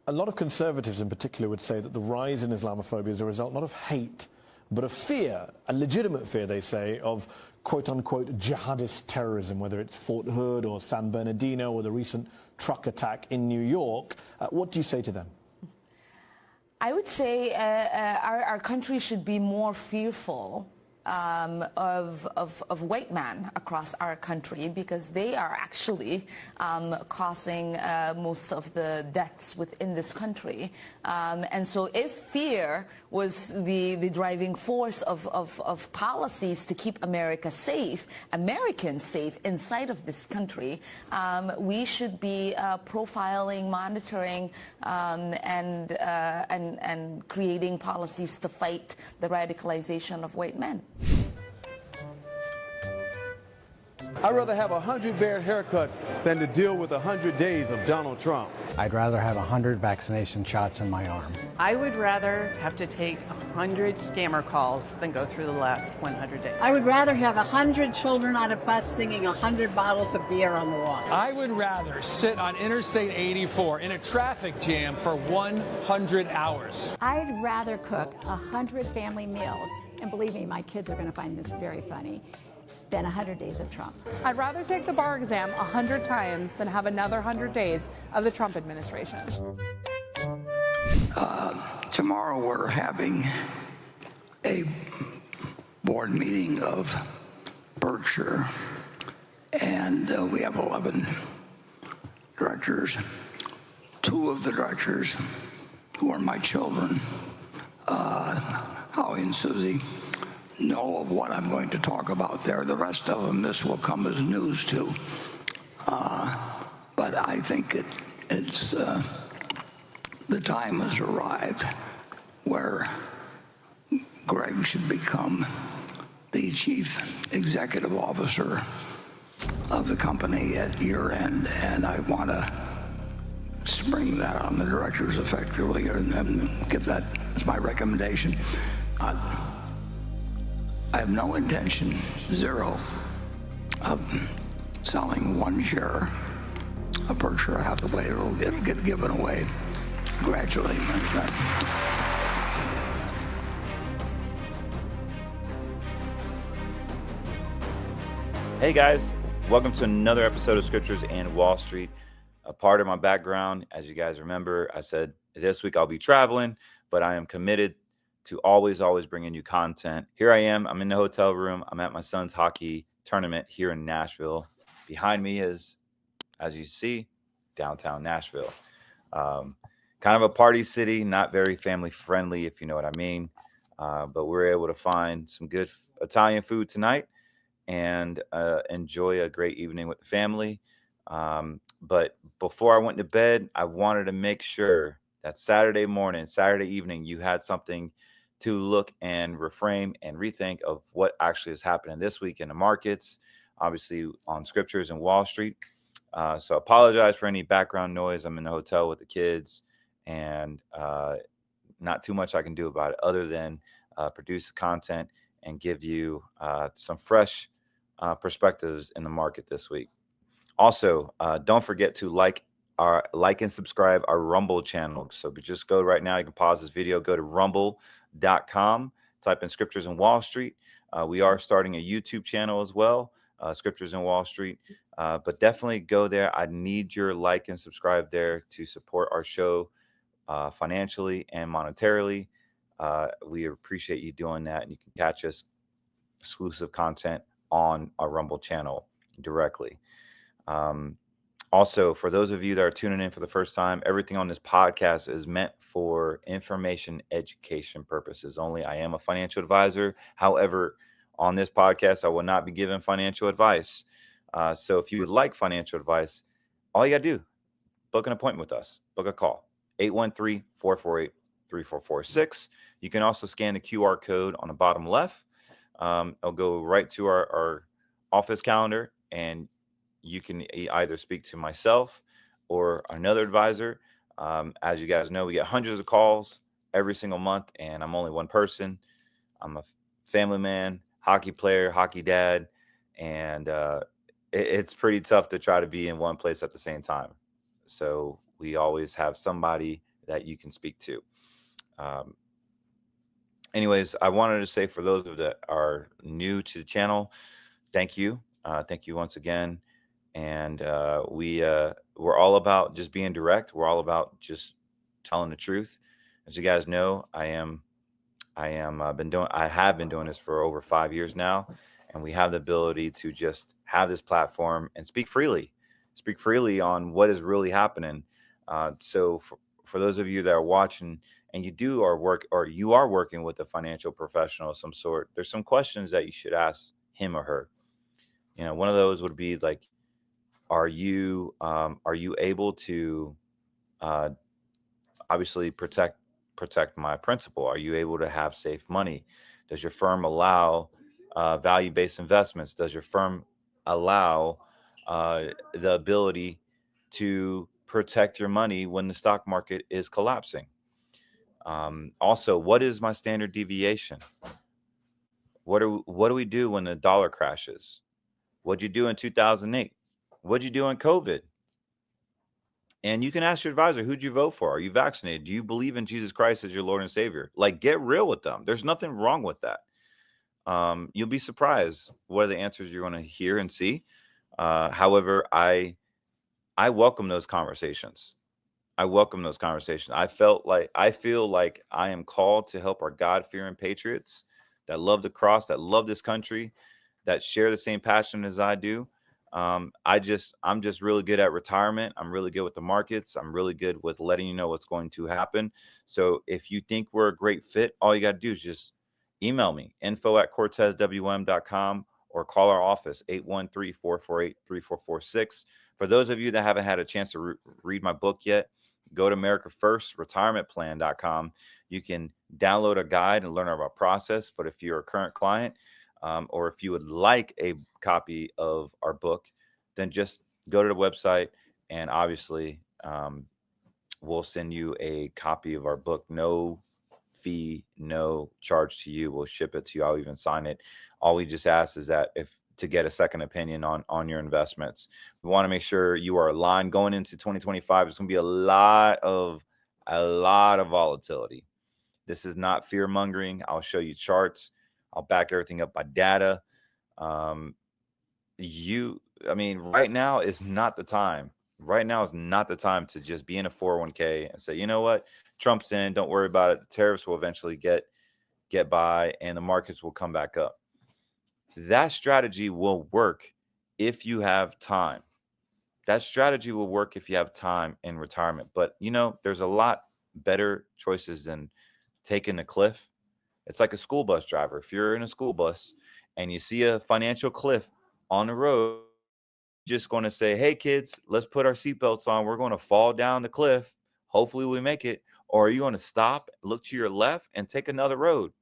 A lot of conservatives in particular would say that the rise in Islamophobia is a result not of hate, but of fear, a legitimate fear, they say, of quote-unquote jihadist terrorism, whether it's Fort Hood or San Bernardino or the recent truck attack in New York. What do you say to them? I would say our country should be more fearful of white men across our country, because they are actually causing most of the deaths within this country. And so if fear was the driving force of policies to keep America safe, Americans safe inside of this country, we should be profiling, monitoring, and creating policies to fight the radicalization of white men. I'd rather have 100 bad haircuts than to deal with 100 days of Donald Trump. I'd rather have 100 vaccination shots in my arm. I would rather have to take 100 scammer calls than go through the last 100 days. I would rather have 100 children on a bus singing 100 bottles of beer on the wall. I would rather sit on Interstate 84 in a traffic jam for 100 hours. I'd rather cook 100 family meals, and believe me, my kids are going to find this very funny, than 100 days of Trump. I'd rather take the bar exam 100 times than have another 100 days of the Trump administration. Tomorrow we're having a board meeting of Berkshire, and we have 11 directors. 2 of the directors, who are my children, Howie and Susie, know of what I'm going to talk about there. The rest of them, this will come as news to. But I think it's the time has arrived where Greg should become the chief executive officer of the company at year end, and I want to spring that on the directors effectively and give that as my recommendation. I have no intention, zero, of selling 1 share of Berkshire Hathaway. It'll get given away gradually. Hey guys, welcome to another episode of Scriptures and Wall Street. A part of my background, as you guys remember, I said this week I'll be traveling, but I am committed to always bringing you content. Here I am. I'm in the hotel room. I'm at my son's hockey tournament here in Nashville. Behind me is, as you see, downtown Nashville. Kind of a party city, not very family friendly, if you know what I mean. But we're able to find some good Italian food tonight and enjoy a great evening with the family. But before I went to bed, I wanted to make sure that Saturday evening, you had something to look and reframe and rethink of what actually is happening this week in the markets, obviously on Scriptures and Wall Street. So I apologize for any background noise. I'm in the hotel with the kids, and not too much I can do about it other than produce content and give you some fresh perspectives in the market this week. Also, don't forget to like and subscribe our Rumble channel. So just go right now. You can pause this video, go to rumble.com, type in Scriptures and Wall Street. We are starting a YouTube channel as well, Scriptures and Wall Street. But definitely go there. I need your like and subscribe there to support our show financially and monetarily. We appreciate you doing that. And you can catch us exclusive content on our Rumble channel directly. Also, for those of you that are tuning in for the first time, everything on this podcast is meant for information education purposes only. I am a financial advisor. However, on this podcast, I will not be giving financial advice. So if you would like financial advice, all you got to do, book an appointment with us. Book a call, 813-448-3446. You can also scan the QR code on the bottom left. It'll go right to our office calendar, and you can either speak to myself or another advisor. As you guys know, we get hundreds of calls every single month, and I'm only one person. I'm a family man, hockey player, hockey dad, and it's pretty tough to try to be in one place at the same time. So we always have somebody that you can speak to. Anyways, I wanted to say for those that are new to the channel, thank you. Thank you once again. And we're all about just being direct. We're all about just telling the truth. As you guys know, I have been doing this for over 5 years now, and we have the ability to just have this platform and speak freely on what is really happening. So for those of you that are watching and you are working with a financial professional of some sort, there's some questions that you should ask him or her. One of those would be like, are you able to obviously protect my principal? Are you able to have safe money? Does your firm allow value-based investments? Does your firm allow the ability to protect your money when the stock market is collapsing? Also, what is my standard deviation? What do we do when the dollar crashes? What'd you do in 2008? What'd you do in COVID? And you can ask your advisor, who'd you vote for? Are you vaccinated? Do you believe in Jesus Christ as your Lord and Savior? Like, get real with them. There's nothing wrong with that. You'll be surprised what are the answers you're going to hear and see. However, I welcome those conversations. I feel like I am called to help our God-fearing patriots that love the cross, that love this country, that share the same passion as I do. I'm just really good at retirement. I'm really good with the markets. I'm really good with letting you know what's going to happen. So if you think we're a great fit, all you got to do is just email me, info@cortezwm.com, or call our office, 813-448-3446. For those of you that haven't had a chance to read my book yet, go to americafirstretirementplan.com. You can download a guide and learn about process. But if you're a current client, or if you would like a copy of our book, then just go to the website, and obviously we'll send you a copy of our book. No fee, no charge to you. We'll ship it to you. I'll even sign it. All we just ask is that to get a second opinion on your investments. We want to make sure you are aligned going into 2025. It's going to be a lot of volatility. This is not fear mongering. I'll show you charts. I'll back everything up by data. Right now is not the time. Right now is not the time to just be in a 401k and say, you know what, Trump's in, don't worry about it. The tariffs will eventually get by and the markets will come back up. That strategy will work if you have time. That strategy will work if you have time in retirement. But, there's a lot better choices than taking the cliff. It's like a school bus driver. If you're in a school bus and you see a financial cliff on the road, you're just going to say, hey, kids, let's put our seatbelts on. We're going to fall down the cliff. Hopefully we make it. Or are you going to stop, look to your left, and take another road?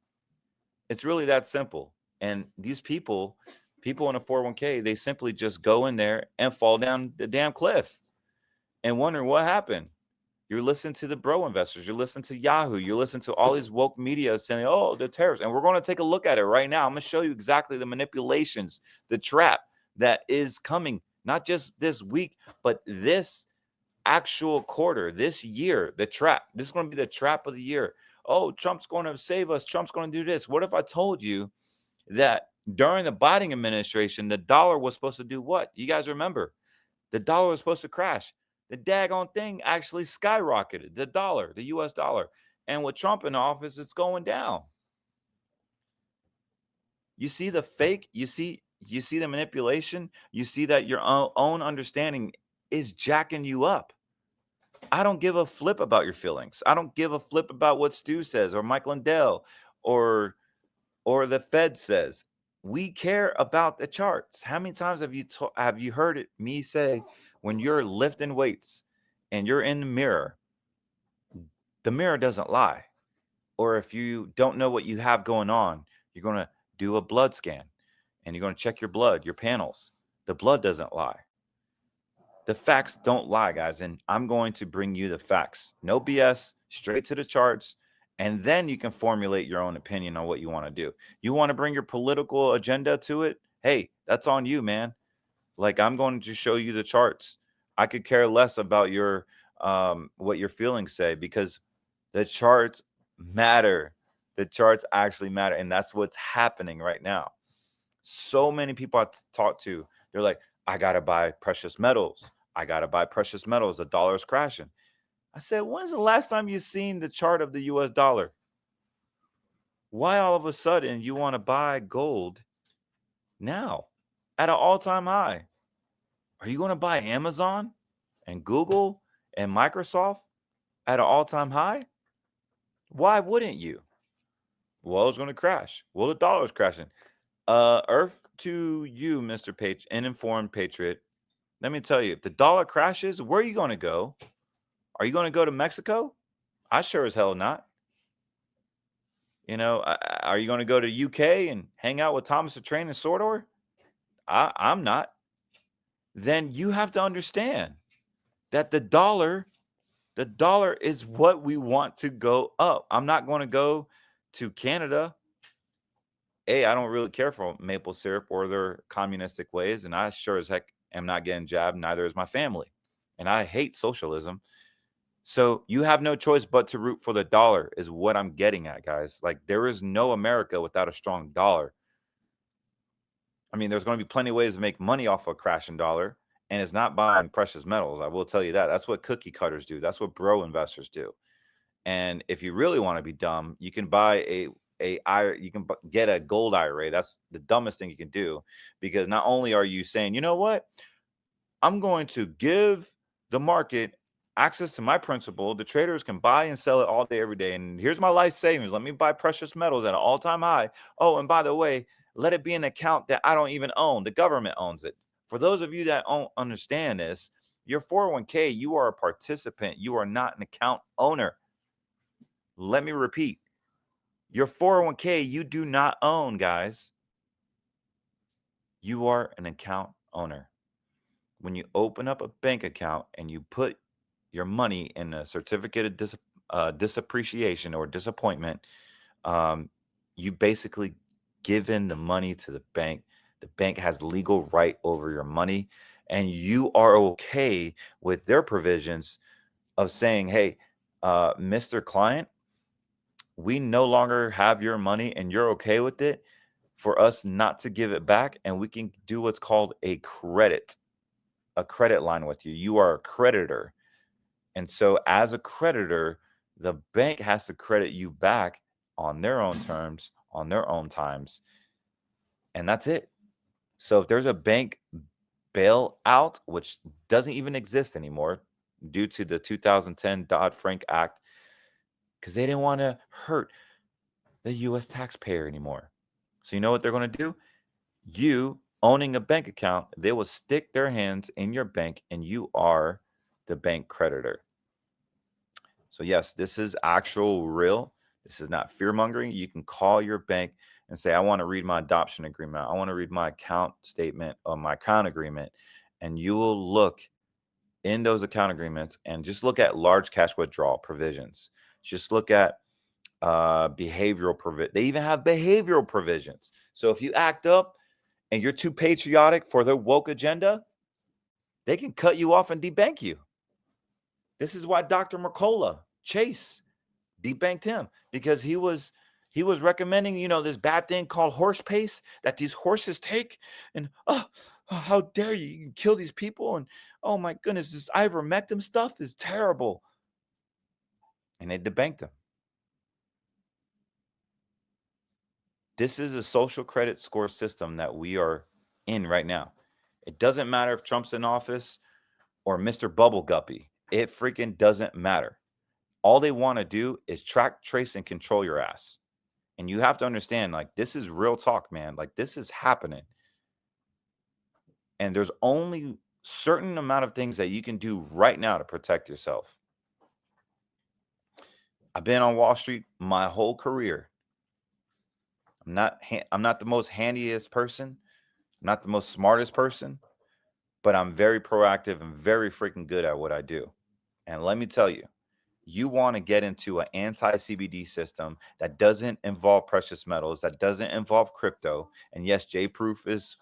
It's really that simple. And these people in a 401k, they simply just go in there and fall down the damn cliff and wondering what happened. You're listening to the bro investors. You're listening to Yahoo. You're listening to all these woke media saying, oh, the tariffs. And we're going to take a look at it right now. I'm going to show you exactly the manipulations, the trap that is coming, not just this week, but this actual quarter, this year, the trap. This is going to be the trap of the year. Oh, Trump's going to save us. Trump's going to do this. What if I told you that during the Biden administration, the dollar was supposed to do what? You guys remember? The dollar was supposed to crash. The daggone thing actually skyrocketed, the dollar, the US dollar. And with Trump in office, it's going down. You see the fake, you see the manipulation, you see that your own understanding is jacking you up. I don't give a flip about your feelings. I don't give a flip about what Stu says or Mike Lindell or the Fed says. We care about the charts. How many times have you heard me say, when you're lifting weights and you're in the mirror doesn't lie. Or if you don't know what you have going on, you're going to do a blood scan and you're going to check your blood, your panels. The blood doesn't lie. The facts don't lie, guys. And I'm going to bring you the facts. No BS, straight to the charts. And then you can formulate your own opinion on what you want to do. You want to bring your political agenda to it? Hey, that's on you, man. Like, I'm going to show you the charts. I could care less about your what your feelings say, because the charts matter. The charts actually matter, and that's what's happening right now. So many people I talk to, they're like, I gotta buy precious metals. I gotta buy precious metals. The dollar's crashing. I said, when's the last time you seen the chart of the US dollar? Why all of a sudden you want to buy gold now at an all-time high? Are you going to buy Amazon and Google and Microsoft at an all-time high? Why wouldn't you? Well, it's going to crash. Well, the dollar's crashing. Earth to you, Mr. an informed patriot. Let me tell you, if the dollar crashes, where are you going to go? Are you going to go to Mexico? I sure as hell not. You know, are you going to go to UK and hang out with Thomas the Train and Sordor? I'm not. Then you have to understand that the dollar is what we want to go up. I'm not going to go to Canada. I don't really care for maple syrup or their communistic ways, and I sure as heck am not getting jabbed. Neither is my family, and I hate socialism. So you have no choice but to root for the dollar is what I'm getting at, guys. Like, there is no America without a strong dollar. I mean, there's going to be plenty of ways to make money off a crashing dollar, and it's not buying precious metals. I will tell you that. That's what cookie cutters do. That's what bro investors do. And if you really want to be dumb, you can buy you can get a gold IRA. That's the dumbest thing you can do, because not only are you saying, you know what, I'm going to give the market access to my principal. The traders can buy and sell it all day, every day. And here's my life savings. Let me buy precious metals at an all-time high. Oh, and by the way, let it be an account that I don't even own. The government owns it. For those of you that don't understand this, your 401k, you are a participant. You are not an account owner. Let me repeat. Your 401k, you do not own, guys. You are an account owner. When you open up a bank account and you put your money in a certificate of disappreciation or disappointment, you basically give in the money to the bank. The bank has legal right over your money, and you are okay with their provisions of saying, hey, Mr. Client, we no longer have your money, and you're okay with it for us not to give it back, and we can do what's called a credit line with you. You are a creditor. And so as a creditor, the bank has to credit you back on their own terms, on their own times. And that's it. So if there's a bank bailout, which doesn't even exist anymore due to the 2010 Dodd-Frank Act, because they didn't want to hurt the U.S. taxpayer anymore. So you know what they're going to do? You owning a bank account, they will stick their hands in your bank, and you are the bank creditor. So yes, this is actual real. This is not fear mongering. You can call your bank and say, I want to read my adoption agreement. I want to read my account statement or my account agreement. And you will look in those account agreements and just look at large cash withdrawal provisions. Just look at behavioral provision. They even have behavioral provisions. So if you act up and you're too patriotic for their woke agenda, they can cut you off and debank you. This is why Dr. Mercola Chase debanked him, because he was recommending, this bad thing called horse pace that these horses take. And how dare you can kill these people. And oh my goodness, this ivermectin stuff is terrible. And they debanked him. This is a social credit score system that we are in right now. It doesn't matter if Trump's in office or Mr. Bubble Guppy. It freaking doesn't matter. All they want to do is track, trace, and control your ass. And you have to understand, like, this is real talk, man. Like, this is happening. And there's only certain amount of things that you can do right now to protect yourself. I've been on Wall Street my whole career. I'm not the most handiest person, not the most smartest person, but I'm very proactive and very freaking good at what I do. And let me tell you, you want to get into an anti-CBD system that doesn't involve precious metals, that doesn't involve crypto. And yes, J-Proof is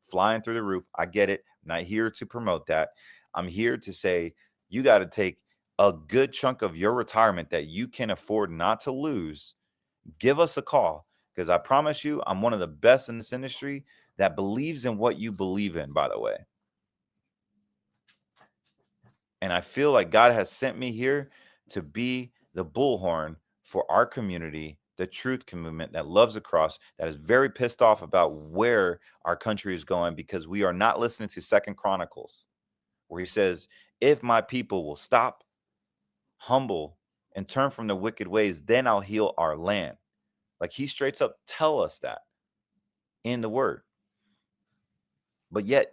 flying through the roof. I get it. I'm not here to promote that. I'm here to say you got to take a good chunk of your retirement that you can afford not to lose. Give us a call, because I promise you, I'm one of the best in this industry that believes in what you believe in, by the way. And I feel like God has sent me here to be the bullhorn for our community, the truth movement that loves the cross, that is very pissed off about where our country is going, because we are not listening to 2 Chronicles, where he says, if my people will stop, humble, and turn from the wicked ways, then I'll heal our land. Like, he straight up tell us that in the word. But yet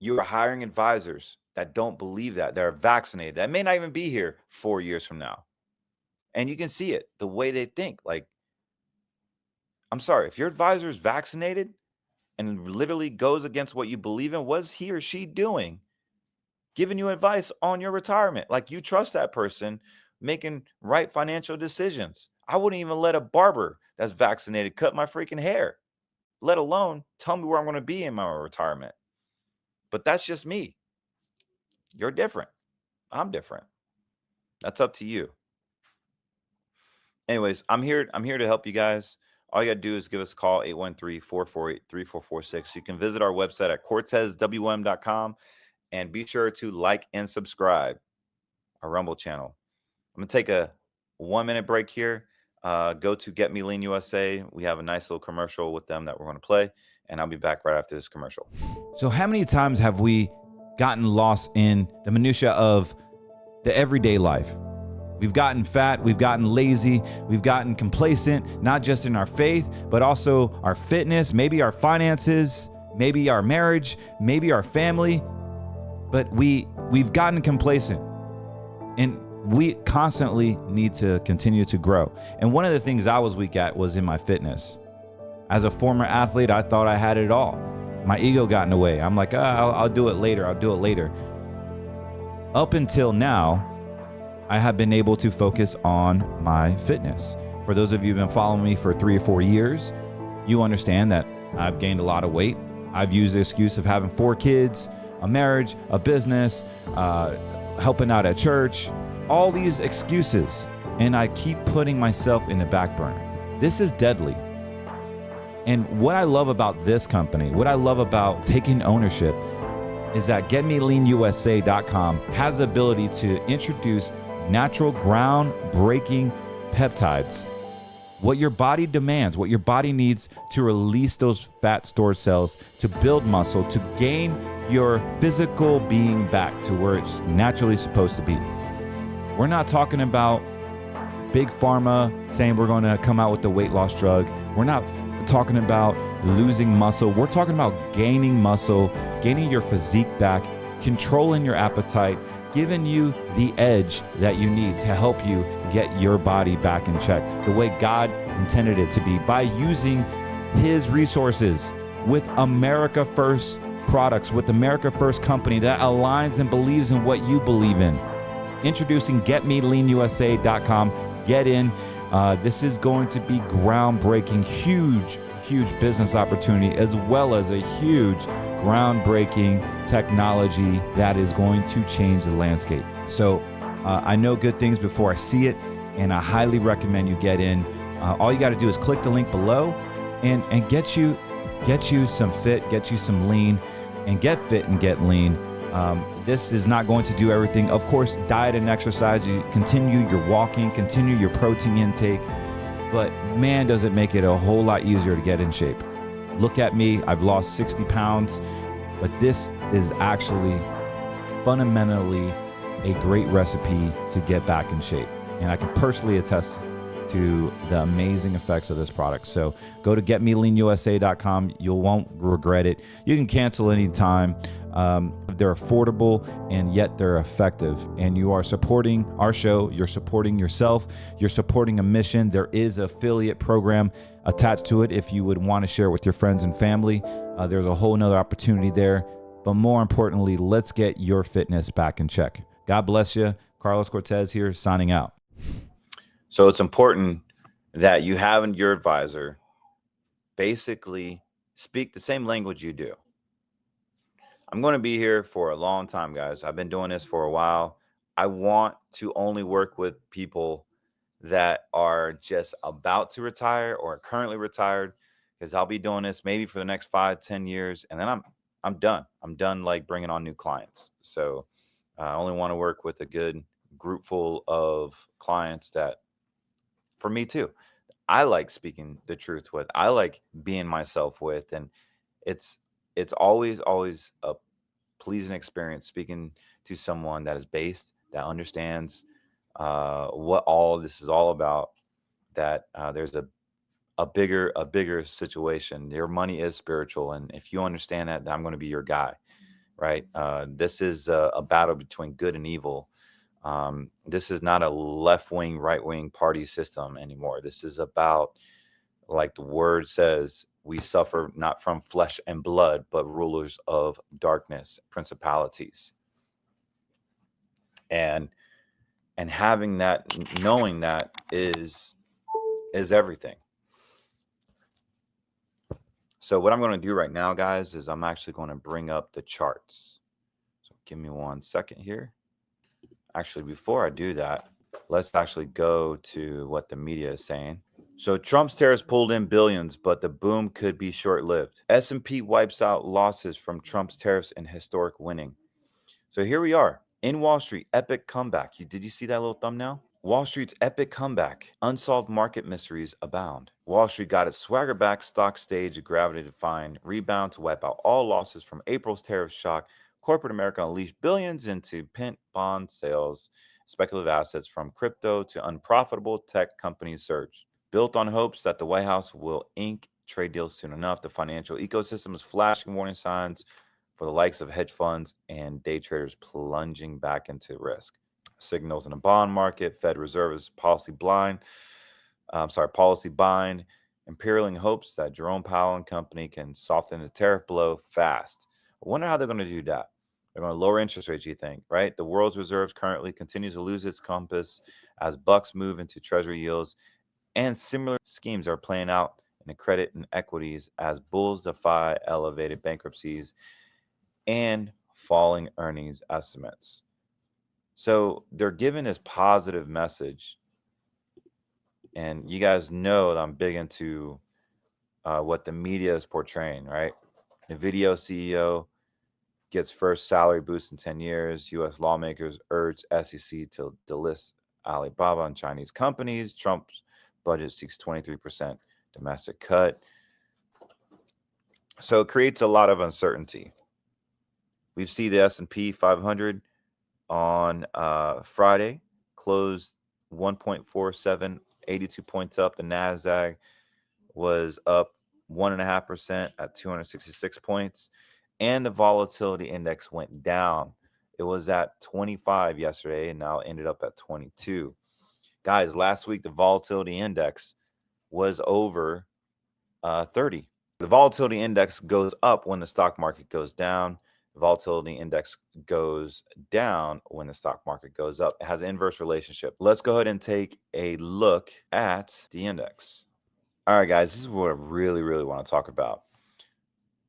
you are hiring advisors that don't believe that. They're vaccinated. That may not even be here 4 years from now. And you can see it, the way they think. Like, I'm sorry, if your advisor is vaccinated and literally goes against what you believe in, what is he or she doing? Giving you advice on your retirement. Like, you trust that person making right financial decisions. I wouldn't even let a barber that's vaccinated cut my freaking hair, let alone tell me where I'm going to be in my retirement. But that's just me. You're different. I'm different. That's up to you. Anyways, I'm here to help you guys. All you got to do is give us a call, 813-448-3446. You can visit our website at cortezwm.com, and be sure to like and subscribe our Rumble channel. I'm going to take a 1-minute break here. Go to Get Me Lean USA. We have a nice little commercial with them that we're going to play, and I'll be back right after this commercial. So how many times have we gotten lost in the minutia of the everyday life? We've gotten fat, we've gotten lazy, we've gotten complacent, not just in our faith, but also our fitness, maybe our finances, maybe our marriage, maybe our family. But we've gotten complacent, and we constantly need to continue to grow. And one of the things I was weak at was in my fitness. As a former athlete, I thought I had it all. My ego got in the way. I'm like, I'll do it later. I'll do it later. Up until now, I have been able to focus on my fitness. For those of you who've been following me for 3 or 4 years, you understand that I've gained a lot of weight. I've used the excuse of having 4 kids, a marriage, a business, helping out at church, all these excuses. And I keep putting myself in the back burner. This is deadly. And what I love about this company, what I love about taking ownership, is that GetMeLeanUSA.com has the ability to introduce natural, groundbreaking peptides. What your body demands, what your body needs to release those fat stored cells, to build muscle, to gain your physical being back to where it's naturally supposed to be. We're not talking about big pharma saying we're going to come out with the weight loss drug. We're not talking about losing muscle. We're talking about gaining muscle, gaining your physique back, controlling your appetite, giving you the edge that you need to help you get your body back in check the way God intended it to be, by using his resources with America First products, with America First company that aligns and believes in what you believe in. Introducing GetMeLeanUSA.com. Get in. This is going to be groundbreaking, huge business opportunity, as well as a huge groundbreaking technology that is going to change the landscape. So I know good things before I see it, and I highly recommend you get in. All you got to do is click the link below and get you some fit, get you some lean, and get fit and get lean. This is not going to do everything. Of course, diet and exercise, you continue your walking, continue your protein intake, but man, does it make it a whole lot easier to get in shape. Look at me, I've lost 60 pounds, but this is actually fundamentally a great recipe to get back in shape. And I can personally attest to the amazing effects of this product. So go to GetMeLeanUSA.com. You won't regret it. You can cancel anytime. They're affordable, and yet they're effective. And you are supporting our show. You're supporting yourself. You're supporting a mission. There is an affiliate program attached to it if you would want to share it with your friends and family. There's a whole nother opportunity there. But more importantly, let's get your fitness back in check. God bless you. Carlos Cortez here, signing out. So it's important that you have your advisor basically speak the same language you do. I'm going to be here for a long time, guys. I've been doing this for a while. I want to only work with people that are just about to retire or currently retired, because I'll be doing this maybe for the next 5-10 years, and then I'm done. I'm done like bringing on new clients. So I only want to work with a good group full of clients that, for me too, I like speaking the truth with. I like being myself with, and it's always a pleasing experience speaking to someone that is based, that understands what all this is all about. That there's a bigger situation. Your money is spiritual, and if you understand that, then I'm going to be your guy, right? This is a battle between good and evil. This is not a left-wing, right-wing party system anymore. This is about, like the word says, we suffer not from flesh and blood, but rulers of darkness, principalities. And having that, knowing that is everything. So what I'm going to do right now, guys, is I'm actually going to bring up the charts. So give me 1 second here. Actually, before I do that, let's actually go to what the media is saying. So Trump's tariffs pulled in billions, but the boom could be short-lived. S&P wipes out losses from Trump's tariffs in historic winning. So here we are in Wall Street, epic comeback. Did you see that little thumbnail? Wall Street's epic comeback. Unsolved market mysteries abound. Wall Street got its swagger back, stock stage a gravity-defying rebound to wipe out all losses from April's tariff shock. Corporate America unleashed billions into pent bond sales. Speculative assets from crypto to unprofitable tech companies surged. Built on hopes that the White House will ink trade deals soon enough, the financial ecosystem is flashing warning signs for the likes of hedge funds and day traders plunging back into risk. Signals in the bond market, Fed Reserve is policy bind, imperiling hopes that Jerome Powell and company can soften the tariff blow fast. I wonder how they're going to do that. They're going to lower interest rates, you think, right? The world's reserves currently continues to lose its compass as bucks move into treasury yields, and similar schemes are playing out in the credit and equities as bulls defy elevated bankruptcies and falling earnings estimates. So they're giving this positive message. And you guys know that I'm big into what the media is portraying, right? The video CEO gets first salary boost in 10 years. U.S. lawmakers urge SEC to delist Alibaba and Chinese companies. Trump's budget seeks 23% domestic cut. So it creates a lot of uncertainty. We see the S&P 500 on Friday closed 1.47, 82 points up. The NASDAQ was up 1.5% at 266 points. And the volatility index went down. It was at 25 yesterday and now ended up at 22. Guys, last week the volatility index was over 30. The volatility index goes up when the stock market goes down. The volatility index goes down when the stock market goes up. It has an inverse relationship. Let's go ahead and take a look at the index. All right, guys, this is what I really, really want to talk about.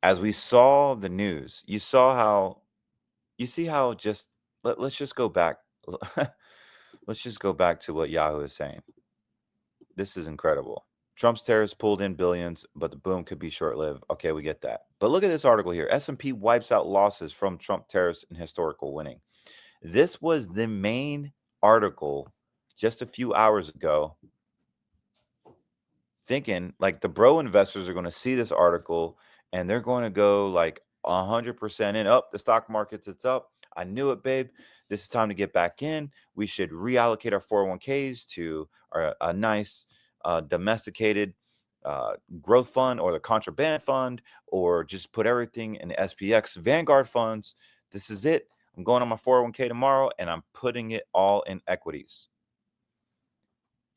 As we saw the news, you see how just, let's just go back. Let's just go back to what Yahoo is saying. This is incredible. Trump's tariffs pulled in billions, but the boom could be short-lived. Okay, we get that. But look at this article here. S&P wipes out losses from Trump tariffs in historical winning. This was the main article just a few hours ago. Thinking like the bro investors are going to see this article and they're going to go like 100% in. Up, the stock market's it's up. I knew it, babe. This is time to get back in. We should reallocate our 401ks to a nice domesticated growth fund or the contraband fund, or just put everything in the SPX Vanguard funds. This is it. I'm going on my 401k tomorrow and I'm putting it all in equities.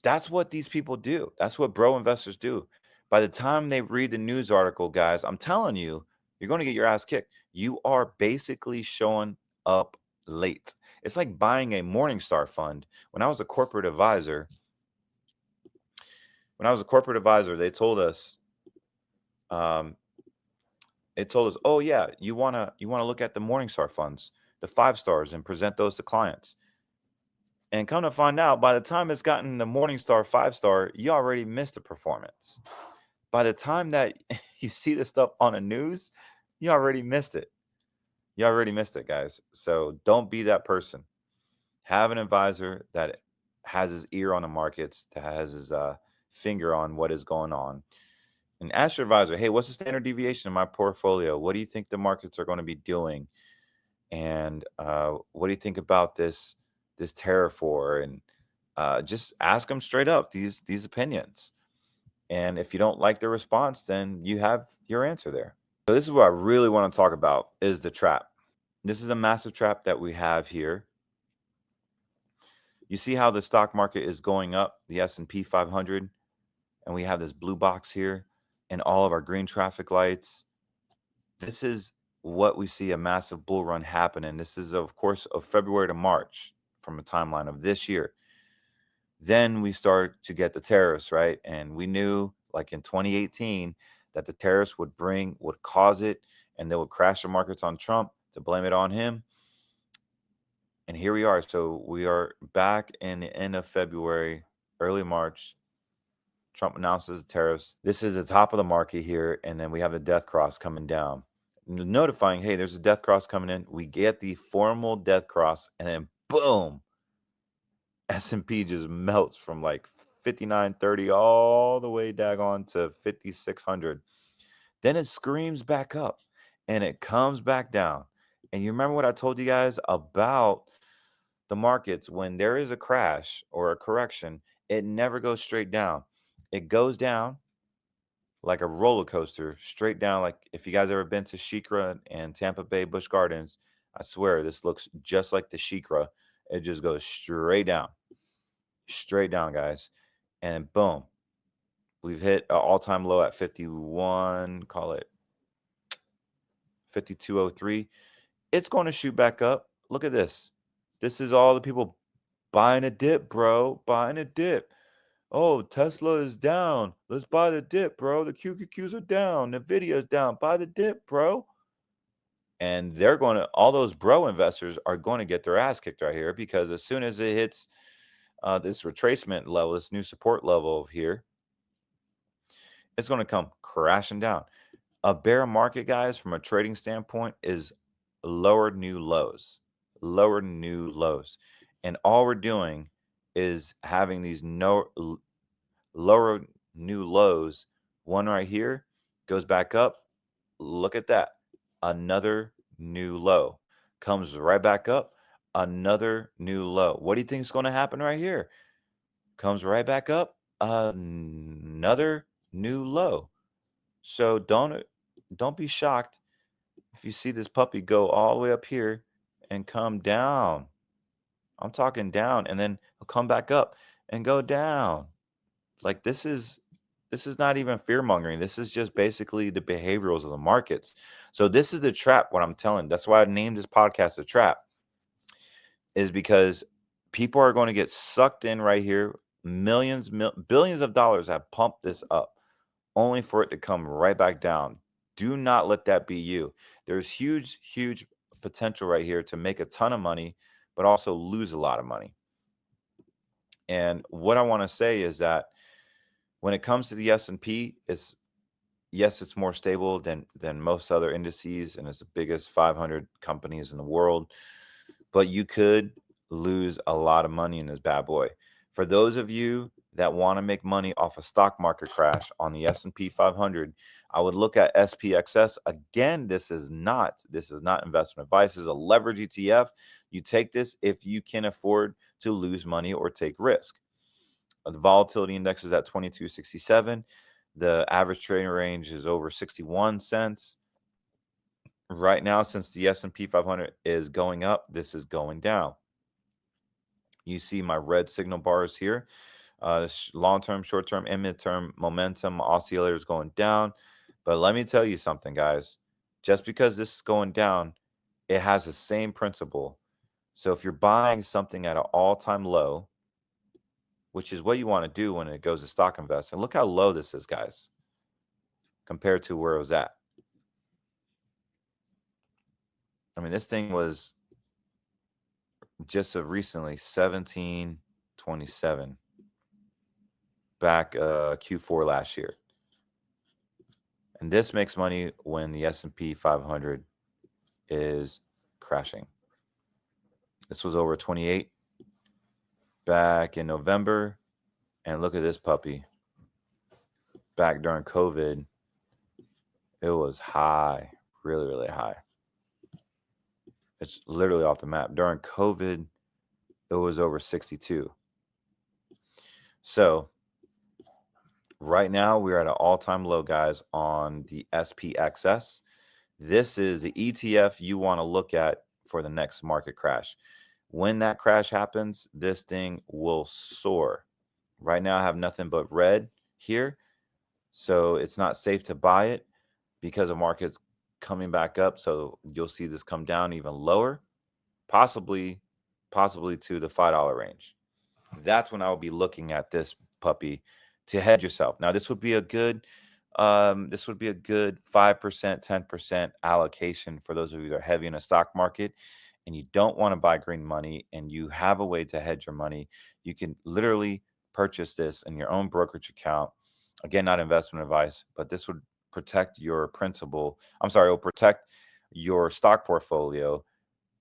That's what these people do. That's what bro investors do. By the time they read the news article, guys, I'm telling you, you're going to get your ass kicked. You are basically showing up late. It's like buying a Morningstar fund. When I was a corporate advisor, they told us It told us, oh yeah, you wanna look at the Morningstar funds, the 5 stars, and present those to clients. And come to find out, by the time it's gotten the Morningstar 5-star, you already missed the performance. By the time that you see this stuff on the news, you already missed it. You already missed it, guys. So don't be that person. Have an advisor that has his ear on the markets, that has his finger on what is going on. And ask your advisor, hey, what's the standard deviation in my portfolio? What do you think the markets are going to be doing? And what do you think about this tariff war? And just ask them straight up these opinions. And if you don't like the response, then you have your answer there. So this is what I really want to talk about, is the trap. This is a massive trap that we have here. You see how the stock market is going up, the S&P 500, and we have this blue box here and all of our green traffic lights. This is what we see a massive bull run happening. This is, of course, of February to March from a timeline of this year. Then we start to get the tariffs, right? And we knew, like in 2018, that the tariffs would cause it, and they would crash the markets on Trump to blame it on him. And here we are. So we are back in the end of February, early March. Trump announces the tariffs. This is the top of the market here. And then we have the death cross coming down, notifying, hey, there's a death cross coming in. We get the formal death cross, and then boom, S&P just melts from like 5930 all the way daggone to 5600. Then it screams back up and it comes back down. And you remember what I told you guys about the markets? When there is a crash or a correction, it never goes straight down. It goes down like a roller coaster, straight down. Like if you guys ever been to SheiKra and Tampa Bay Busch Gardens, I swear this looks just like the SheiKra. It just goes straight down, guys. And boom, we've hit an all-time low at 51, call it 5203. It's going to shoot back up. Look at this. This is all the people buying a dip, bro. Buying a dip. Oh, Tesla is down. Let's buy the dip, bro. The QQQs are down. Nvidia is down. Buy the dip, bro. And they're going to, all those bro investors are going to get their ass kicked right here, because as soon as it hits this retracement level, this new support level of here, it's going to come crashing down. A bear market, guys, from a trading standpoint, is lower new lows. And all we're doing is having these lower new lows. One right here goes back up. Look at that. Another new low comes right back up. Another new low. What do you think is going to happen right here? Comes right back up. Another new low. So don't be shocked if you see this puppy go all the way up here and come down. I'm talking down, and then he'll come back up and go down. Like this is not even fear mongering. This is just basically the behaviorals of the markets. So this is the trap. What I'm telling. That's why I named this podcast "The Trap," is because people are going to get sucked in right here. Billions of dollars have pumped this up, only for it to come right back down. Do not let that be you. There's huge potential right here to make a ton of money, but also lose a lot of money. And what I want to say is that when it comes to the S&P, it's more stable than most other indices, and it's the biggest 500 companies in the world. But you could lose a lot of money in this bad boy. For those of you that want to make money off a stock market crash on the S&P 500, I would look at SPXS. Again, this is not investment advice. This is a leverage ETF. You take this if you can afford to lose money or take risk. The volatility index is at 2267. The average trading range is over 61 cents. Right now, since the S&P 500 is going up, this is going down. You see my red signal bars here. Long-term, short-term, and mid-term momentum oscillators going down. But let me tell you something, guys. Just because this is going down, it has the same principle. So if you're buying something at an all-time low, which is what you want to do when it goes to stock investing, look how low this is, guys, compared to where it was at. I mean, this thing was just of recently 1727 back Q4 last year. And this makes money when the S&P 500 is crashing. This was over 28 back in November. And look at this puppy. Back during COVID, it was high, really, really high. It's literally off the map. During COVID, it was over 62. So right now, we're at an all-time low, guys, on the SPXS. This is the ETF you want to look at for the next market crash. When that crash happens, this thing will soar. Right now, I have nothing but red here. So it's not safe to buy it because the market's coming back up. So you'll see this come down even lower, possibly to the $5 range. That's when I will be looking at this puppy to hedge yourself. Now, this would be a good 5%, 10% allocation for those of you that are heavy in the stock market and you don't want to buy green money and you have a way to hedge your money. You can literally purchase this in your own brokerage account. Again, not investment advice, but this would protect your principal. I'm sorry, it will protect your stock portfolio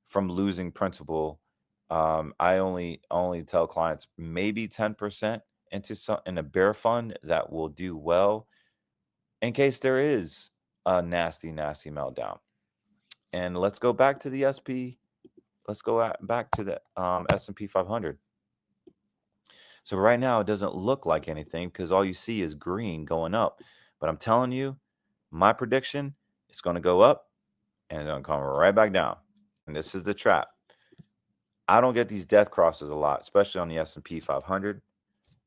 from losing principal. I only tell clients maybe 10% in a bear fund that will do well in case there is a nasty meltdown. And let's go back to the SP. Let's go back to the S&P 500. So right now it doesn't look like anything because all you see is green going up. But I'm telling you, my prediction, it's going to go up and it's going to come right back down. And this is the trap. I don't get these death crosses a lot, especially on the S&P 500.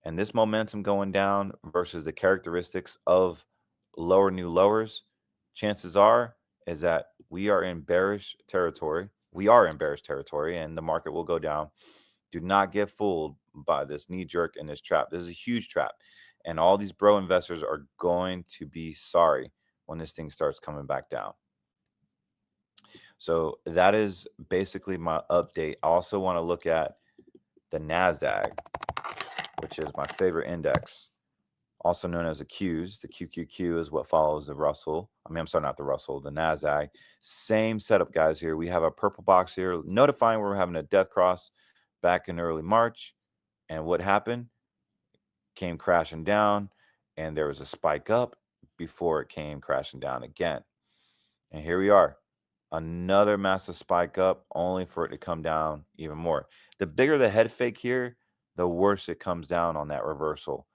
And this momentum going down versus the characteristics of lower new lowers, chances are is that we are in bearish territory. We are in bearish territory and the market will go down. Do not get fooled by this knee jerk and this trap. This is a huge trap. And all these bro investors are going to be sorry when this thing starts coming back down. So that is basically my update. I also want to look at the NASDAQ, which is my favorite index, also known as the Qs. The QQQ is what follows the Russell. I'm sorry, not the Russell, the NASDAQ. Same setup, guys, here. We have a purple box here notifying we're having a death cross back in early March. And what happened? Came crashing down, and there was a spike up before it came crashing down again. And here we are. Another massive spike up, only for it to come down even more. The bigger the head fake here, the worse it comes down on that reversal.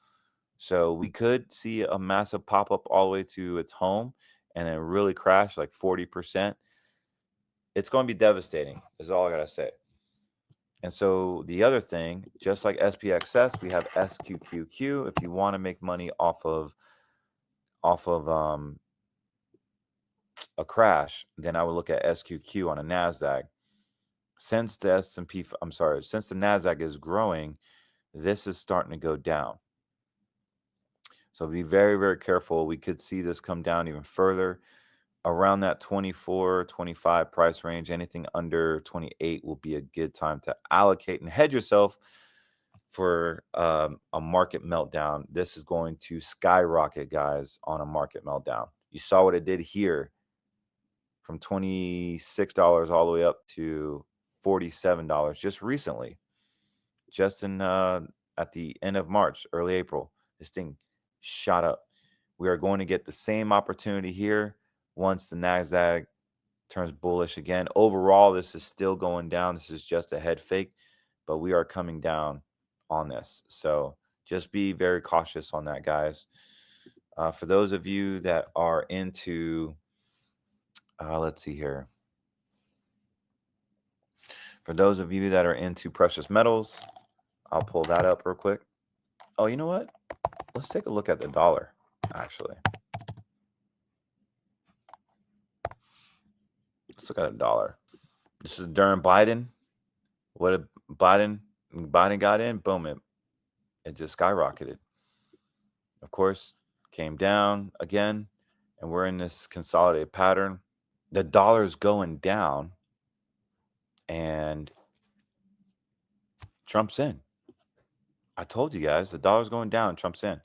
So we could see a massive pop up all the way to its home and then really crash like 40%. It's going to be devastating, is all I got to say. And so the other thing, just like SPXS, we have SQQQ. If you want to make money off of a crash, then I would look at SQQ on a NASDAQ. Since the since the NASDAQ is growing, this is starting to go down. So be very, very careful. We could see this come down even further around that 24, 25 price range. Anything under 28 will be a good time to allocate and hedge yourself for a market meltdown. This is going to skyrocket, guys, on a market meltdown. You saw what it did here from $26 all the way up to $47 just recently, just in at the end of March, early April. This thing shot up. We are going to get the same opportunity here once the NASDAQ turns bullish again. Overall, this is still going down. This is just a head fake, but we are coming down on this. So just be very cautious on that, guys. For those of you that are into, let's see here. For those of you that are into precious metals, I'll pull that up real quick. Oh, you know what? Let's take a look at the dollar, actually. Let's look at a dollar. This is during Biden. What did Biden got in? Boom, it just skyrocketed. Of course, came down again, and we're in this consolidated pattern. The dollar is going down, and Trump's in. I told you guys, the dollar's going down, Trump's in.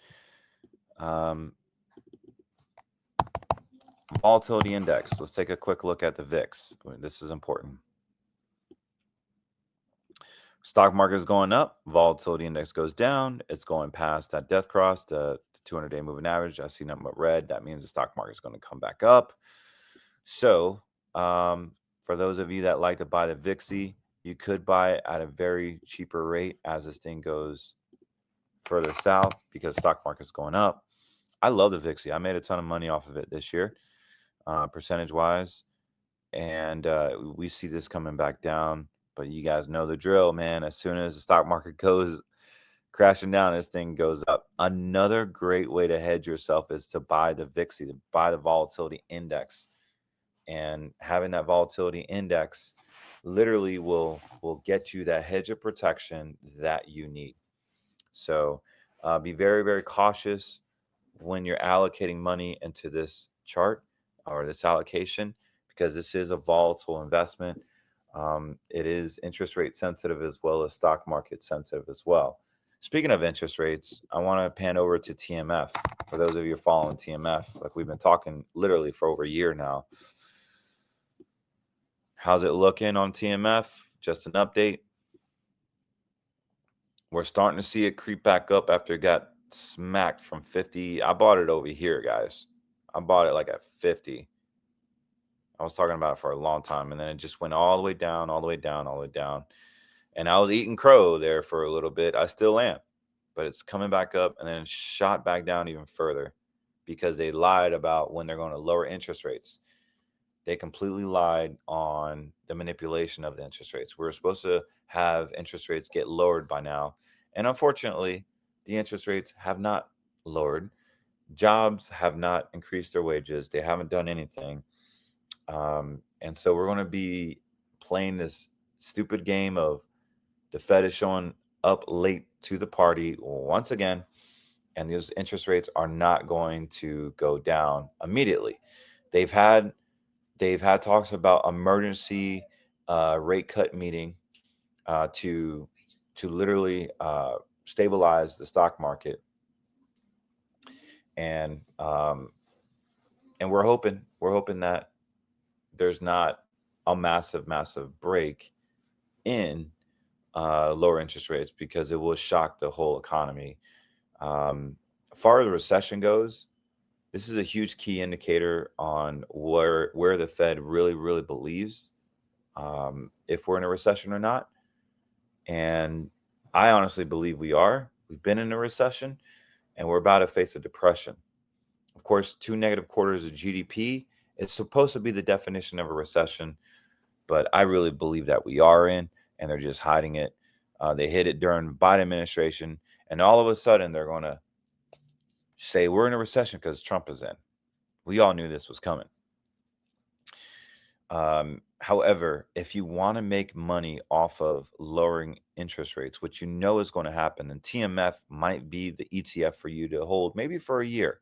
Volatility index. Let's take a quick look at the VIX. This is important. Stock market is going up. Volatility index goes down. It's going past that death cross, the 200-day moving average. I see nothing but red. That means the stock market is going to come back up. So for those of you that like to buy the VIXY, you could buy it at a very cheaper rate as this thing goes further south because stock market's going up. I love the VIXY. I made a ton of money off of it this year, percentage-wise. And we see this coming back down. But you guys know the drill, man. As soon as the stock market goes crashing down, this thing goes up. Another great way to hedge yourself is to buy the VIXY, to buy the volatility index. And having that volatility index literally will get you that hedge of protection that you need. So be very, very cautious when you're allocating money into this chart or this allocation, because this is a volatile investment. It is interest rate sensitive as well as stock market sensitive as well. Speaking of interest rates, I want to pan over to TMF. For those of you following TMF, like we've been talking literally for over a year now. How's it looking on TMF? Just an update. We're starting to see it creep back up after it got smacked from 50. I bought it over here, guys. I bought it like at 50. I was talking about it for a long time, and then it just went all the way down, all the way down, all the way down. And I was eating crow there for a little bit. I still am, but it's coming back up and then shot back down even further because they lied about when they're going to lower interest rates. They completely lied on the manipulation of the interest rates. We're supposed to have interest rates get lowered by now. And unfortunately, the interest rates have not lowered. Jobs have not increased their wages. They haven't done anything. And so we're going to be playing this stupid game of the Fed is showing up late to the party once again, and those interest rates are not going to go down immediately. They've had talks about emergency rate cut meeting to literally stabilize the stock market, and we're hoping that there's not a massive break in lower interest rates, because it will shock the whole economy. As far as the recession goes, this is a huge key indicator on where the Fed really believes if we're in a recession or not. And I honestly believe we are. We've been in a recession, and we're about to face a depression. Of course, 2 negative quarters of GDP is supposed to be the definition of a recession, but I really believe that we are in, and they're just hiding it. They hid it during the Biden administration, and all of a sudden they're going to say we're in a recession because Trump is in. We all knew this was coming. However, if you want to make money off of lowering interest rates, which you know is going to happen, then TMF might be the ETF for you to hold maybe for a year.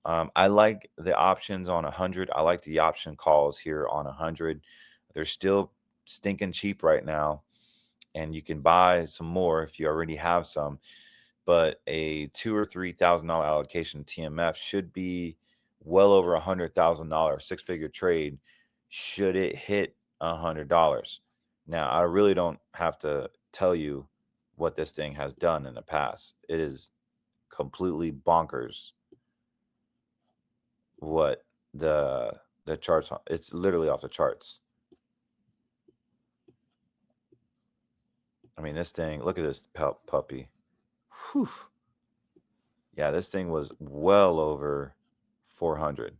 I like the options on 100. I like the option calls here on 100. They're still stinking cheap right now, and you can buy some more if you already have some. But a $2,000 or $3,000 allocation TMF should be well over $100,000, six-figure trade, should it hit $100. Now, I really don't have to tell you what this thing has done in the past. It is completely bonkers what the charts are. It's literally off the charts. I mean, this thing, look at this puppy. Whew. Yeah, this thing was well over 400.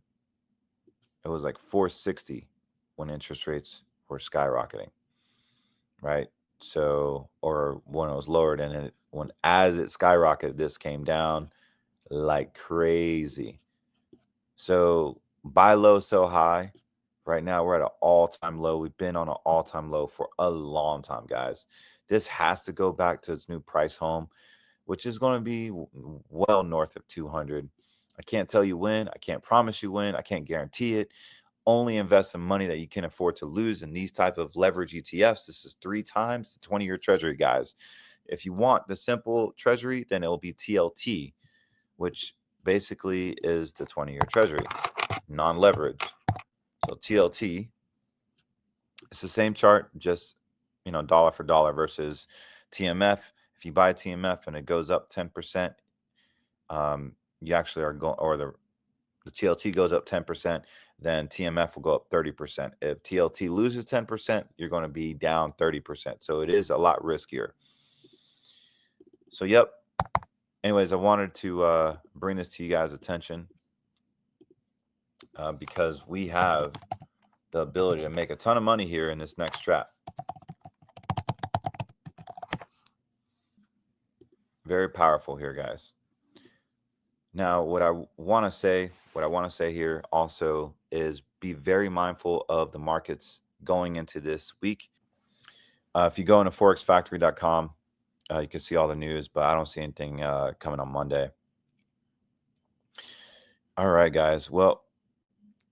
It was like 460 when interest rates were skyrocketing, right? So, or when it was lowered, and as it skyrocketed, this came down like crazy. So buy low, sell high. Right now, we're at an all-time low. We've been on an all-time low for a long time, guys. This has to go back to its new price home, which is going to be well north of 200. I can't tell you when. I can't promise you when. I can't guarantee it. only invest in money that you can afford to lose in these type of leverage ETFs. This is 3 times the 20-year treasury, guys. If you want the simple treasury, then it will be TLT, which basically is the 20-year treasury, non-leverage. So TLT, it's the same chart, just, dollar for dollar versus TMF. If you buy TMF and it goes up 10%, you actually are going, or the TLT goes up 10%, then TMF will go up 30%. If TLT loses 10%, you're going to be down 30%. So it is a lot riskier. So, yep. Anyways, I wanted to bring this to you guys' attention because we have the ability to make a ton of money here in this next trap. Very powerful here, guys. Now, what I want to say here also is be very mindful of the markets going into this week. If you go into forexfactory.com, you can see all the news, but I don't see anything coming on Monday. All right, guys. Well,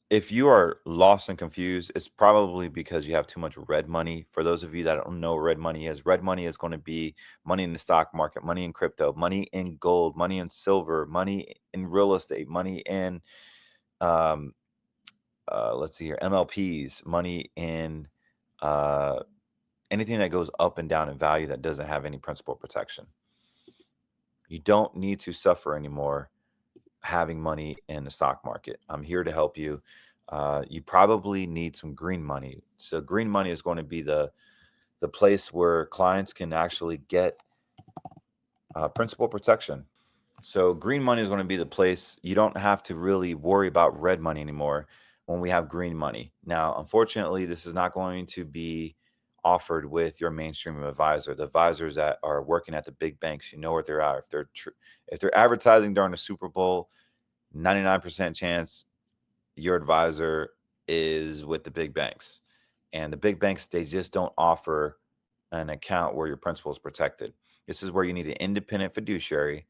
if you are lost and confused, it's probably because you have too much red money. For those of you that don't know what red money is going to be money in the stock market, money in crypto, money in gold, money in silver, money in real estate, money in, let's see here, MLPs, money in anything that goes up and down in value that doesn't have any principal protection. You don't need to suffer anymore having money in the stock market. I'm here to help you. You probably need some green money. So green money is going to be the place where clients can actually get principal protection. So green money is going to be the place you don't have to really worry about red money anymore when we have green money. Now, unfortunately, this is not going to be offered with your mainstream advisor. The advisors that are working at the big banks, you know where they're at. If they're advertising during the Super Bowl, 99% chance your advisor is with the big banks. And the big banks, they just don't offer an account where your principal is protected. This is where you need an independent fiduciary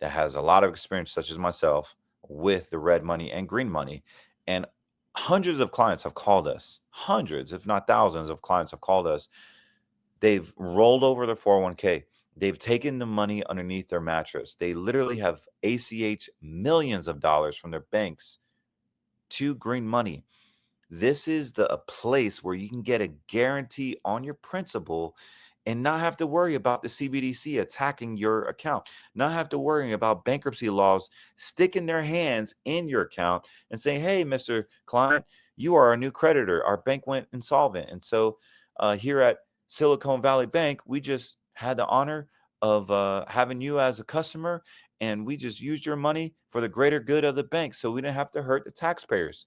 that has a lot of experience, such as myself, with the red money and green money. And hundreds of clients have called us. Hundreds, if not thousands of clients have called us. They've rolled over their 401k. They've taken the money underneath their mattress. They literally have ACH millions of dollars from their banks to green money. This is a place where you can get a guarantee on your principal and not have to worry about the CBDC attacking your account, not have to worry about bankruptcy laws sticking their hands in your account and saying, hey, Mr. Client, you are a new creditor. Our bank went insolvent. And so here at Silicon Valley Bank, we just had the honor of having you as a customer, and we just used your money for the greater good of the bank, so we didn't have to hurt the taxpayers.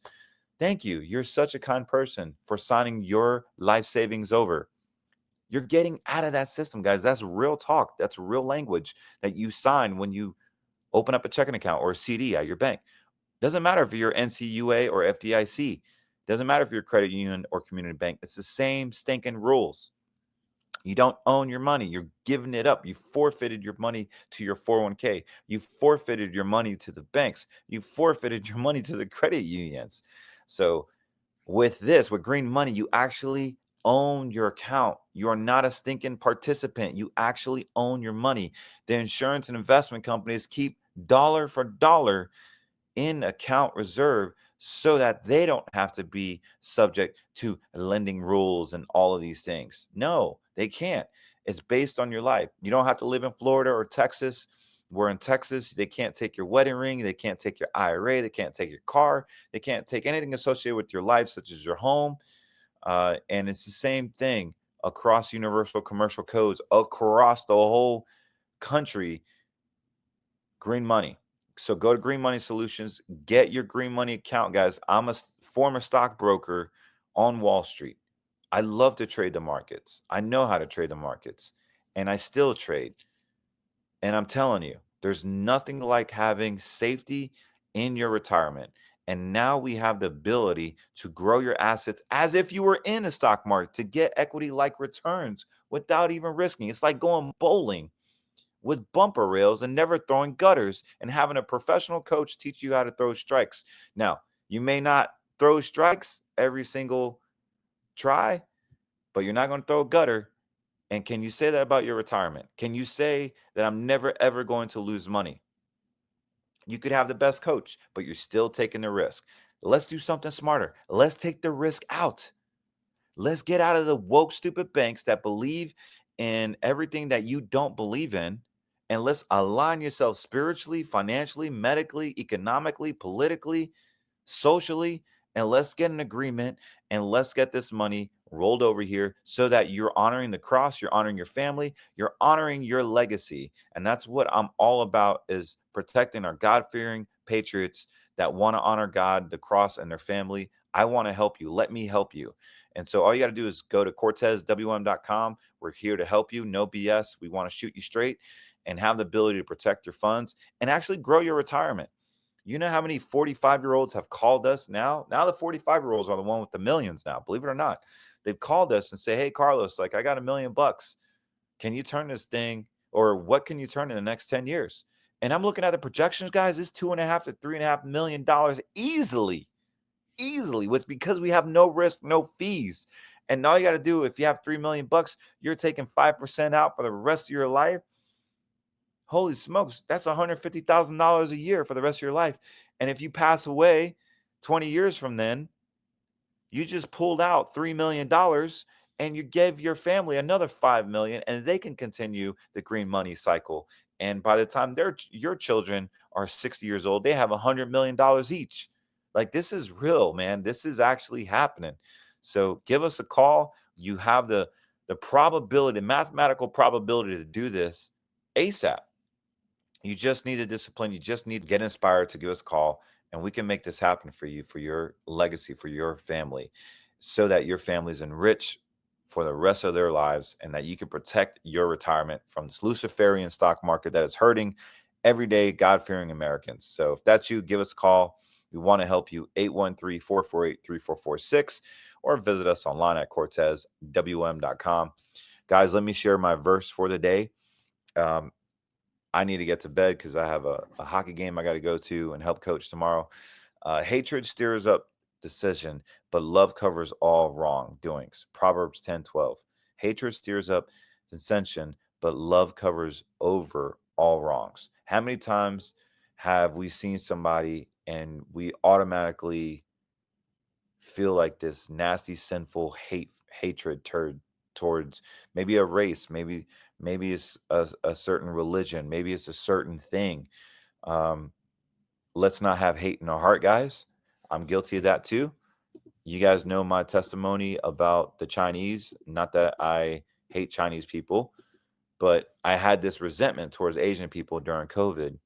Thank you. You're such a kind person for signing your life savings over. You're getting out of that system, guys. That's real talk. That's real language that you sign when you open up a checking account or a CD at your bank. Doesn't matter if you're NCUA or FDIC. Doesn't matter if you're a credit union or community bank. It's the same stinking rules. You don't own your money. You're giving it up. You forfeited your money to your 401k. You forfeited your money to the banks. You forfeited your money to the credit unions. So with green money, you actually own your account. You are not a stinking participant. You actually own your money. The insurance and investment companies keep dollar for dollar in account reserve so that they don't have to be subject to lending rules and all of these things. No, they can't. It's based on your life. You don't have to live in Florida or Texas. Where in Texas, they can't take your wedding ring. They can't take your IRA. They can't take your car. They can't take anything associated with your life, such as your home. And it's the same thing across universal commercial codes, across the whole country. Green money. So go to Green Money Solutions, get your green money account, guys. I'm a former stockbroker on Wall Street. I love to trade the markets. I know how to trade the markets, and I still trade. And I'm telling you, there's nothing like having safety in your retirement. And now we have the ability to grow your assets as if you were in a stock market to get equity-like returns without even risking. It's like going bowling with bumper rails and never throwing gutters and having a professional coach teach you how to throw strikes. Now, you may not throw strikes every single try, but you're not going to throw a gutter. And can you say that about your retirement? Can you say that I'm never, ever going to lose money? You could have the best coach, but you're still taking the risk. Let's do something smarter. Let's take the risk out. Let's get out of the woke, stupid banks that believe in everything that you don't believe in. And let's align yourself spiritually, financially, medically, economically, politically, socially, and let's get an agreement and let's get this money rolled over here so that you're honoring the cross, you're honoring your family, you're honoring your legacy. And that's what I'm all about, is protecting our God-fearing patriots that want to honor God, the cross, and their family. I want to help you. Let me help you. And so all you got to do is go to CortezWM.com. We're here to help you. No BS. We want to shoot you straight and have the ability to protect your funds and actually grow your retirement. You know how many 45-year-olds have called us now? Now the 45-year-olds are the one with the millions now, believe it or not. They've called us and say, hey, Carlos, like I got $1 million. Can you turn this thing, or what can you turn in the next 10 years? And I'm looking at the projections, guys. It's $2.5 to $3.5 million easily, because we have no risk, no fees. And all you got to do, if you have $3 million, you're taking 5% out for the rest of your life. Holy smokes, that's $150,000 a year for the rest of your life. And if you pass away 20 years from then, you just pulled out $3 million and you give your family another $5 million, and they can continue the green money cycle. And by the time your children are 60 years old, they have $100 million each. Like, this is real, man. This is actually happening. So give us a call. You have the probability, mathematical probability to do this ASAP. You just need a discipline. You just need to get inspired to give us a call, and we can make this happen for you, for your legacy, for your family, so that your family's enriched for the rest of their lives, and that you can protect your retirement from this Luciferian stock market that is hurting everyday God-fearing Americans. So if that's you, give us a call. We want to help you. 813-448-3446, or visit us online at CortezWM.com. Guys, let me share my verse for the day. I need to get to bed because I have a hockey game I got to go to and help coach tomorrow. Hatred stirs up decision, but love covers all wrongdoings. Proverbs 10:12. Hatred stirs up dissension, but love covers over all wrongs. How many times have we seen somebody and we automatically feel like this nasty, sinful hatred towards maybe a race, maybe it's a certain religion, maybe it's a certain thing. Let's not have hate in our heart, guys. I'm guilty of that too. You guys know my testimony about the Chinese. Not that I hate Chinese people, but I had this resentment towards Asian people during COVID.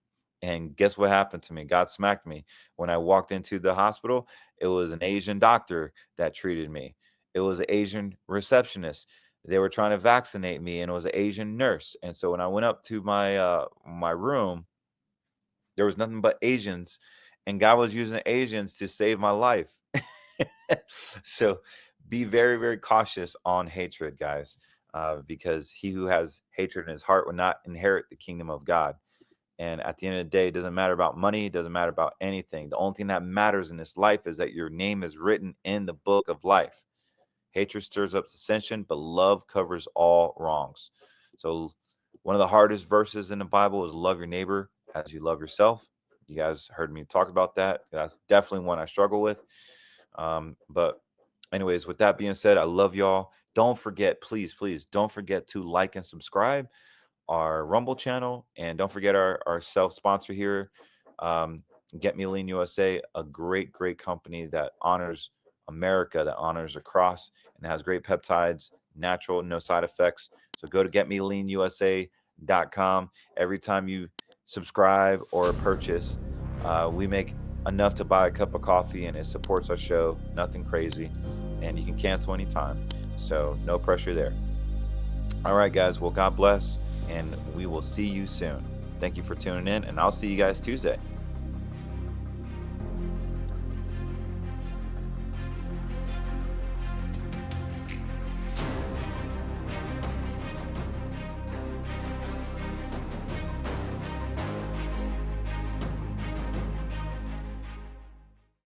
And guess what happened to me? God smacked me. When I walked into the hospital, it was an Asian doctor that treated me. It was an Asian receptionist. They were trying to vaccinate me, and it was an Asian nurse. And so when I went up to my room, there was nothing but Asians, and God was using Asians to save my life. So be very, very cautious on hatred, guys, because he who has hatred in his heart will not inherit the kingdom of God. And at the end of the day, it doesn't matter about money. It doesn't matter about anything. The only thing that matters in this life is that your name is written in the book of life. Hatred stirs up dissension, but love covers all wrongs. So one of the hardest verses in the Bible is love your neighbor as you love yourself. You guys heard me talk about that. That's definitely one I struggle with. But anyways, with that being said, I love y'all. Don't forget, please don't forget to like and subscribe our Rumble channel. And don't forget our self-sponsor here, Get Me Lean USA, a great company that honors America, that honors the cross, and has great peptides, natural, no side effects. So go to getmeleanusa.com. Every time you subscribe or purchase, we make enough to buy a cup of coffee, and it supports our show. Nothing crazy, and you can cancel anytime, so no pressure there. All right, guys, well, God bless, and we will see you soon. Thank you for tuning in, and I'll see you guys Tuesday.